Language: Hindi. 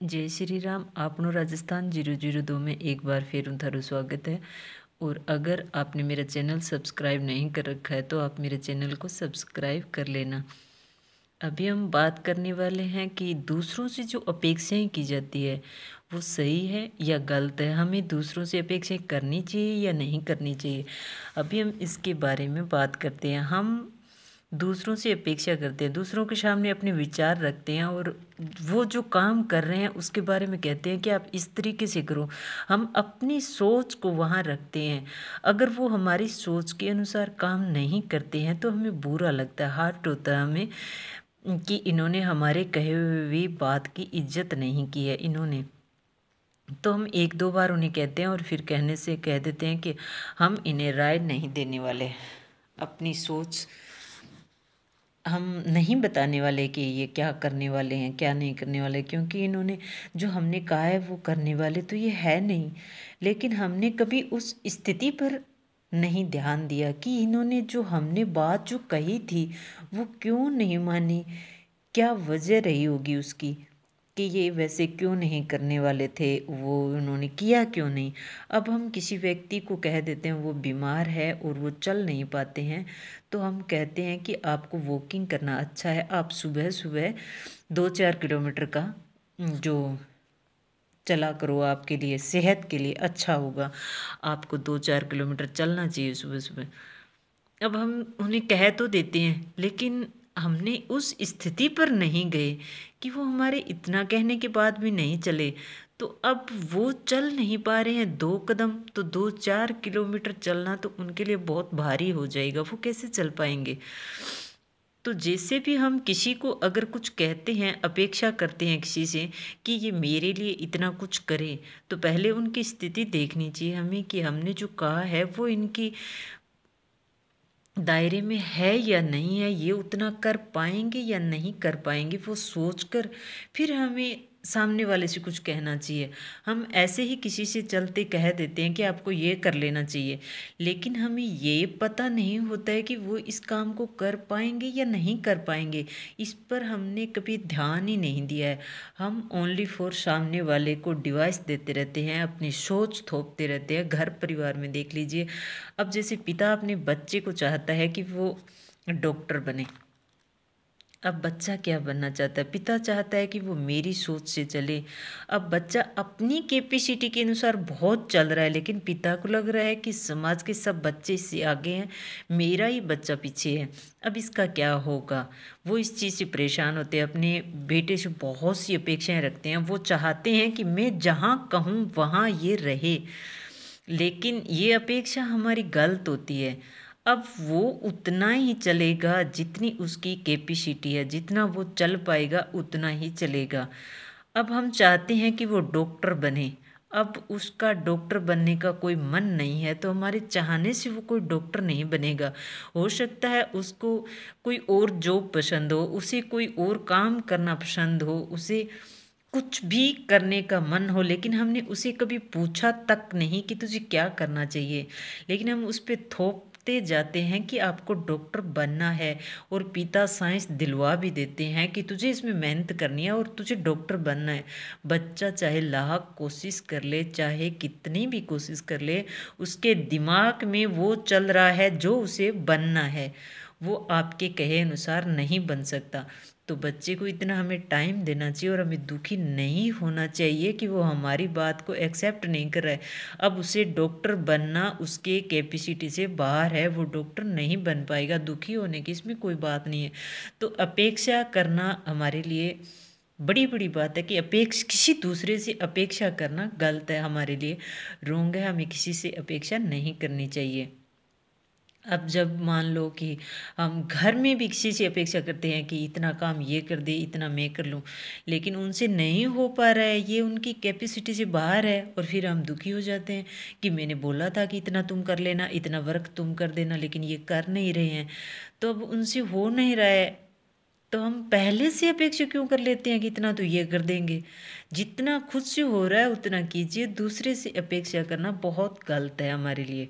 जय श्री राम। आपनो राजस्थान 002 में एक बार फिर थारो स्वागत है। और अगर आपने मेरा चैनल सब्सक्राइब नहीं कर रखा है तो आप मेरे चैनल को सब्सक्राइब कर लेना। अभी हम बात करने वाले हैं कि दूसरों से जो अपेक्षाएं की जाती है वो सही है या गलत है। हमें दूसरों से अपेक्षाएं करनी चाहिए या नहीं करनी चाहिए। अभी हम इसके बारे में बात करते हैं। हम दूसरों से अपेक्षा करते हैं, दूसरों के सामने अपने विचार रखते हैं और वो जो काम कर रहे हैं उसके बारे में कहते हैं कि आप इस तरीके से करो। हम अपनी सोच को वहाँ रखते हैं। अगर वो हमारी सोच के अनुसार काम नहीं करते हैं तो हमें बुरा लगता है, हर्ट होता है हमें कि इन्होंने हमारे कहे हुए बात की इज्जत नहीं की है इन्होंने। तो हम एक दो बार उन्हें कहते हैं और फिर कहने से कह देते हैं कि हम इन्हें राय नहीं देने वाले, अपनी सोच हम नहीं बताने वाले कि ये क्या करने वाले हैं क्या नहीं करने वाले, क्योंकि इन्होंने जो हमने कहा है वो करने वाले तो ये है नहीं। लेकिन हमने कभी उस स्थिति पर नहीं ध्यान दिया कि इन्होंने जो हमने बात जो कही थी वो क्यों नहीं मानी, क्या वजह रही होगी उसकी कि ये वैसे क्यों नहीं करने वाले थे, वो उन्होंने किया क्यों नहीं। अब हम किसी व्यक्ति को कह देते हैं वो बीमार है और वो चल नहीं पाते हैं तो हम कहते हैं कि आपको वॉकिंग करना अच्छा है, आप सुबह सुबह 2-4 किलोमीटर का जो चला करो, आपके लिए सेहत के लिए अच्छा होगा, आपको 2-4 किलोमीटर चलना चाहिए सुबह सुबह। अब हम उन्हें कह तो देते हैं लेकिन हमने उस स्थिति पर नहीं गए कि वो हमारे इतना कहने के बाद भी नहीं चले। तो अब वो चल नहीं पा रहे हैं 2 कदम, तो 2-4 किलोमीटर चलना तो उनके लिए बहुत भारी हो जाएगा, वो कैसे चल पाएंगे। तो जैसे भी हम किसी को अगर कुछ कहते हैं, अपेक्षा करते हैं किसी से कि ये मेरे लिए इतना कुछ करे, तो पहले उनकी स्थिति देखनी चाहिए हमें कि हमने जो कहा है वो इनकी दायरे में है या नहीं है, ये उतना कर पाएंगे या नहीं कर पाएंगे, वो सोचकर फिर हमें सामने वाले से कुछ कहना चाहिए। हम ऐसे ही किसी से चलते कह देते हैं कि आपको ये कर लेना चाहिए, लेकिन हमें ये पता नहीं होता है कि वो इस काम को कर पाएंगे या नहीं कर पाएंगे। इस पर हमने कभी ध्यान ही नहीं दिया है। हम ओनली फॉर सामने वाले को डिवाइस देते रहते हैं, अपनी सोच थोपते रहते हैं। घर परिवार में देख लीजिए, अब जैसे पिता अपने बच्चे को चाहता है कि वो डॉक्टर बने। अब बच्चा क्या बनना चाहता है, पिता चाहता है कि वो मेरी सोच से चले। अब बच्चा अपनी कैपेसिटी के अनुसार बहुत चल रहा है, लेकिन पिता को लग रहा है कि समाज के सब बच्चे इससे आगे हैं, मेरा ही बच्चा पीछे है, अब इसका क्या होगा। वो इस चीज़ से परेशान होते हैं, अपने बेटे से बहुत सी अपेक्षाएं रखते हैं। वो चाहते हैं कि मैं जहाँ कहूँ वहाँ ये रहे, लेकिन ये अपेक्षा हमारी गलत होती है। अब वो उतना ही चलेगा जितनी उसकी कैपेसिटी है, जितना वो चल पाएगा उतना ही चलेगा। अब हम चाहते हैं कि वो डॉक्टर बने, अब उसका डॉक्टर बनने का कोई मन नहीं है तो हमारे चाहने से वो कोई डॉक्टर नहीं बनेगा। हो सकता है उसको कोई और जॉब पसंद हो, उसे कोई और काम करना पसंद हो, उसे कुछ भी करने का मन हो, लेकिन हमने उसे कभी पूछा तक नहीं कि तुझे क्या करना चाहिए, लेकिन हम उस पर थोपते जाते हैं कि आपको डॉक्टर बनना है। और पिता साइंस दिलवा भी देते हैं कि तुझे इसमें मेहनत करनी है और तुझे डॉक्टर बनना है। बच्चा चाहे लाख कोशिश कर ले, चाहे कितनी भी कोशिश कर ले, उसके दिमाग में वो चल रहा है जो उसे बनना है, वो आपके कहे अनुसार नहीं बन सकता। तो बच्चे को इतना हमें टाइम देना चाहिए और हमें दुखी नहीं होना चाहिए कि वो हमारी बात को एक्सेप्ट नहीं कर रहा है। अब उसे डॉक्टर बनना उसके कैपेसिटी से बाहर है, वो डॉक्टर नहीं बन पाएगा। दुखी होने की इसमें कोई बात नहीं है। तो अपेक्षा करना हमारे लिए बड़ी बड़ी बात है कि किसी दूसरे से अपेक्षा करना गलत है, हमारे लिए रोंग है। हमें किसी से अपेक्षा नहीं करनी चाहिए। अब जब मान लो कि हम घर में भी किसी से अपेक्षा करते हैं कि इतना काम ये कर दे, इतना मैं कर लूँ, लेकिन उनसे नहीं हो पा रहा है, ये उनकी कैपेसिटी से बाहर है, और फिर हम दुखी हो जाते हैं कि मैंने बोला था कि इतना तुम कर लेना, इतना वर्क तुम कर देना, लेकिन ये कर नहीं रहे हैं। तो अब उनसे हो नहीं रहा है तो हम पहले से अपेक्षा क्यों कर लेते हैं कि इतना तो ये कर देंगे। जितना खुद से हो रहा है उतना कीजिए, दूसरे से अपेक्षा करना बहुत गलत है हमारे लिए।